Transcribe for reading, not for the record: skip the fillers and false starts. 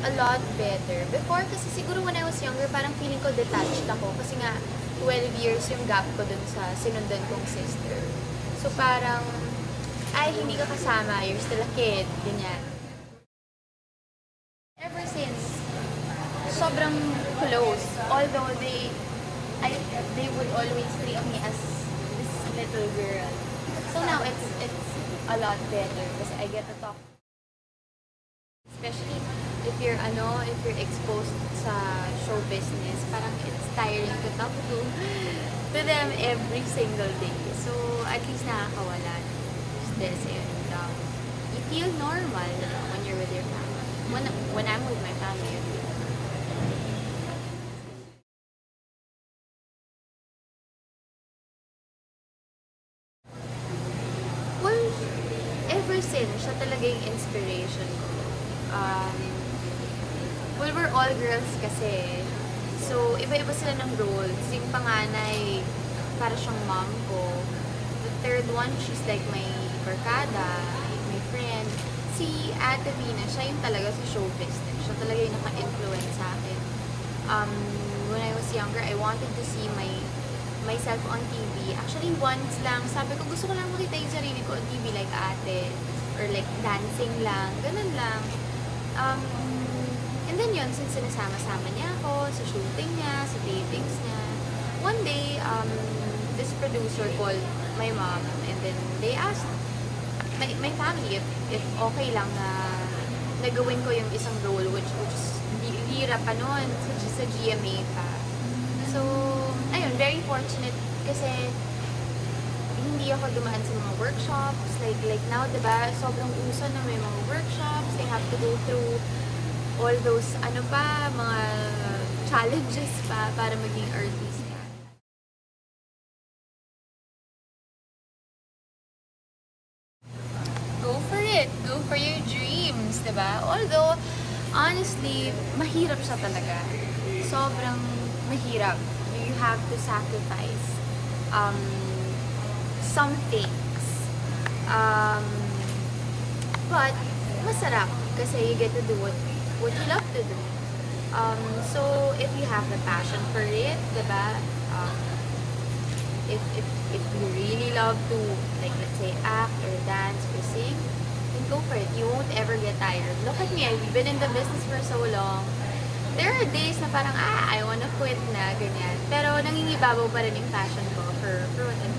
a lot better. Before, kasi siguro when I was younger, parang feeling ko detached ako. Kasi nga, 12 years yung gap ko dun sa sinundan kong sister. So parang, ay, hindi ka kasama, you're still a kid, ganyan. Ever since, sobrang close. Although they would always treat me as this little girl. So now it's a lot better kasi I get to talk. Especially if you're exposed sa show business, parang it's tiring to talk to them every single day. So at least nakakawala ng stress and you feel normal when you're with your family. When I'm with my family, I feel well, ever since, siya talaga yung inspiration ko. Um, well, we're all girls kasi. So, iba-iba sila ng roles. Yung panganay, para siyang mom ko. The third one, she's like my barkada, my friend. Si Ate Vina, siya yung talaga sa show business. Siya talaga yung naka-influence sa akin. When I was younger, I wanted to see myself on TV. Actually, once lang, sabi ko, gusto ko lang makita yung sarili ko on TV like ate. Or like dancing lang. Ganun lang. And then yun, since sinasama-sama niya ako sa shooting niya, sa tapings niya, one day, this producer called my mom and then they asked my family if okay lang na nagawin ko yung isang role which is bihira pa noon sa GMA pa. So, ayun, very fortunate kasi hindi ako dumaan sa mga workshops. Like now, diba, sobrang uso na may mga workshops. They have to go through all those, mga challenges pa para maging artista. Go for it. Go for your dreams, diba? Although, honestly, mahirap siya talaga. Sobrang mahirap. You have to sacrifice some things. But masarap kasi you get to do what you love to do. So if you have the passion for it, diba? If you really love to, like, let's say, act or dance or sing, then go for it. You won't ever get tired. Look at me, I've been in the business for so long. There are days na parang, I wanna quit na, ganyan. Pero nangingibabaw pa rin yung passion ko for what I'm